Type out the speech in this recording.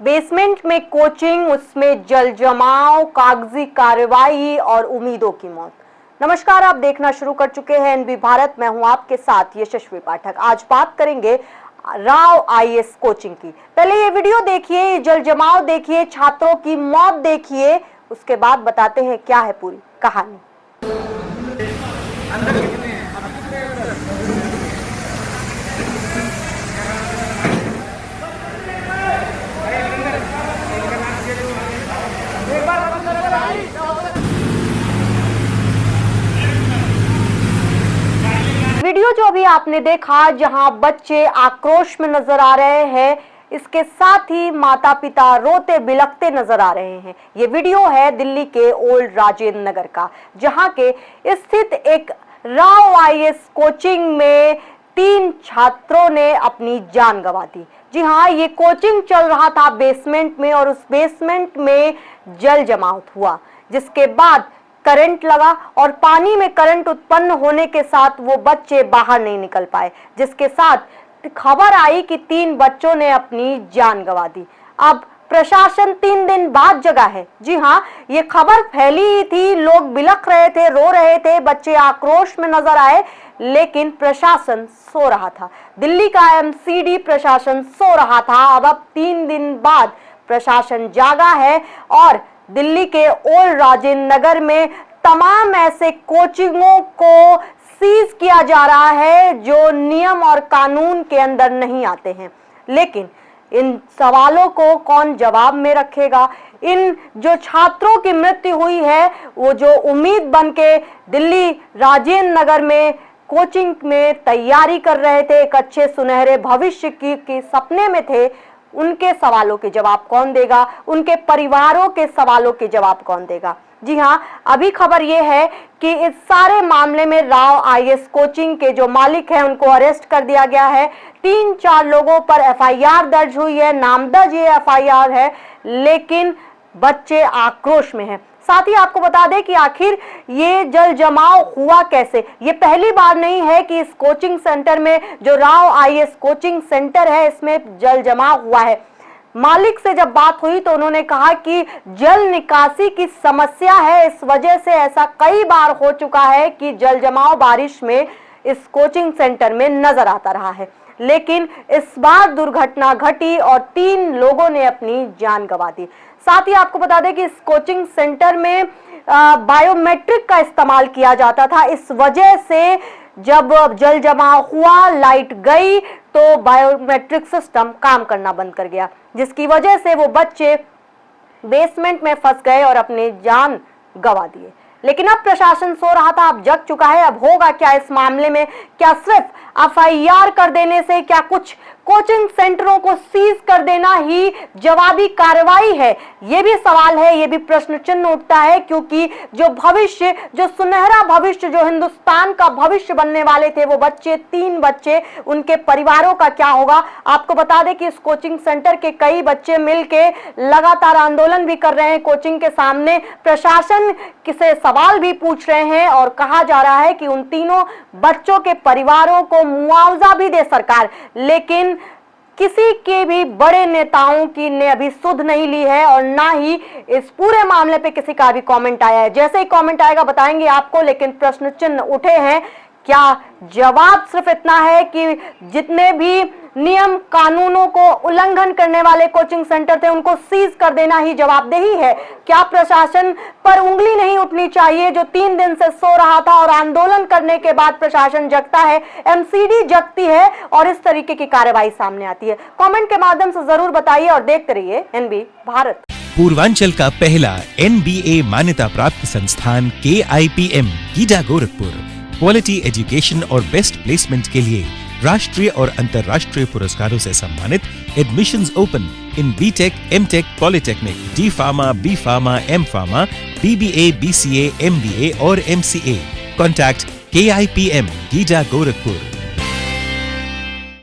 Basement में coaching, उसमें जल जमाव, कागजी कार्रवाई और उम्मीदों की मौत। नमस्कार, आप देखना शुरू कर चुके हैं एनबी भारत। मैं हूं आपके साथ यशस्वी पाठक। आज बात करेंगे राव आईएएस कोचिंग की। पहले ये वीडियो देखिए, ये जल जमाव देखिए, छात्रों की मौत देखिए, उसके बाद बताते हैं क्या है पूरी कहानी। वीडियो जो अभी आपने देखा, जहां बच्चे आक्रोश में नजर आ रहे हैं, इसके साथ ही माता पिता रोते बिलखते नजर आ रहे हैं। ये वीडियो है दिल्ली के ओल्ड राजेंद्र नगर का, जहां के स्थित एक राव आईएएस कोचिंग में 3 छात्रों ने अपनी जान गंवा दी। जी हाँ, ये कोचिंग चल रहा था बेसमेंट में और उस बेसमेंट में जल जमाव हुआ, जिसके बाद करंट लगा और पानी में करंट उत्पन्न होने के साथ वो बच्चे बाहर नहीं निकल पाए, जिसके साथ खबर आई कि 3 बच्चों ने अपनी जान गंवा दी। अब प्रशासन 3 दिन बाद जगा है। जी हाँ, ये खबर फैली ही थी, लोग बिलख रहे थे, रो रहे थे, बच्चे आक्रोश में नजर आए, लेकिन प्रशासन सो रहा था। दिल्ली का एमसीडी प्रशासन सो रहा था। अब 3 दिन बाद प्रशासन जागा है और दिल्ली के ओल्ड राजेंद्र नगर में तमाम ऐसे कोचिंगों को सीज किया जा रहा है जो नियम और कानून के अंदर नहीं आते हैं। लेकिन इन सवालों को कौन जवाब में रखेगा? इन जो छात्रों की मृत्यु हुई है, वो जो उम्मीद बनके दिल्ली राजेंद्र नगर में कोचिंग में तैयारी कर रहे थे, एक अच्छे सुनहरे भविष्य की सपने में थे, उनके सवालों के जवाब कौन देगा? उनके परिवारों के सवालों के जवाब कौन देगा? जी हाँ, अभी खबर यह है कि इस सारे मामले में राव आईएएस कोचिंग के जो मालिक हैं उनको अरेस्ट कर दिया गया है। 3-4 लोगों पर एफआईआर दर्ज हुई है, नामदर्ज ये एफआईआर है, लेकिन बच्चे आक्रोश में हैं। साथ ही आपको बता दें कि आखिर ये जल जमाव हुआ कैसे। ये पहली बार नहीं है कि इस कोचिंग सेंटर में, जो राव आईएएस कोचिंग सेंटर है, इसमें जल जमाव हुआ है। मालिक से जब बात हुई तो उन्होंने कहा कि जल निकासी की समस्या है, इस वजह से ऐसा कई बार हो चुका है कि जल जमाव बारिश में इस कोचिंग सेंटर में नजर आता रहा है। लेकिन इस बार दुर्घटना घटी और 3 लोगों ने अपनी जान गंवा दी। साथ ही आपको बता दें कि इस कोचिंग सेंटर में बायोमेट्रिक का इस्तेमाल किया जाता था। इस वजह से जब जल जमाव हुआ, लाइट गई, तो बायोमेट्रिक सिस्टम काम करना बंद कर गया, जिसकी वजह से वो बच्चे बेसमेंट में फंस गए और अपनी जान गंवा दिए। लेकिन अब प्रशासन सो रहा था, अब जग चुका है। अब होगा क्या इस मामले में? क्या सिर्फ एफआईआर कर देने से, क्या कुछ कोचिंग सेंटरों को सीज कर देना ही जवाबी कार्रवाई है? ये भी सवाल है, ये भी प्रश्न चिन्ह उठता है, क्योंकि जो भविष्य, जो सुनहरा भविष्य, जो हिंदुस्तान का भविष्य बनने वाले थे, वो बच्चे, 3 बच्चे, उनके परिवारों का क्या होगा? आपको बता दें कि इस कोचिंग सेंटर के कई बच्चे मिलके लगातार आंदोलन भी कर रहे हैं कोचिंग के सामने, प्रशासन से सवाल भी पूछ रहे हैं और कहा जा रहा है कि उन तीनों बच्चों के परिवारों को मुआवजा भी दे सरकार। लेकिन किसी के भी बड़े नेताओं की ने अभी सुध नहीं ली है और ना ही इस पूरे मामले पे किसी का भी कमेंट आया है। जैसे ही कमेंट आएगा बताएंगे आपको, लेकिन प्रश्न चिन्ह उठे हैं। क्या जवाब सिर्फ इतना है कि जितने भी नियम कानूनों को उल्लंघन करने वाले कोचिंग सेंटर थे उनको सीज कर देना ही जवाबदेही है? क्या प्रशासन पर उंगली नहीं उठनी चाहिए, जो 3 दिन से सो रहा था और आंदोलन करने के बाद प्रशासन जगता है, एमसीडी जगती है और इस तरीके की कार्रवाई सामने आती है? कमेंट के माध्यम से जरूर बताइए और देखते रहिए एनबी भारत। पूर्वांचल का पहला NBA मान्यता प्राप्त संस्थान KIPM Gida Gorakhpur quality education और बेस्ट प्लेसमेंट के लिए राष्ट्रीय और अंतर्राष्ट्रीय पुरस्कारों से सम्मानित। Admissions open in BTech, MTech, polytechnic, D pharma, B pharma, M pharma, BBA, BCA, MBA और MCA। Contact KIPM Gida Gorakhpur.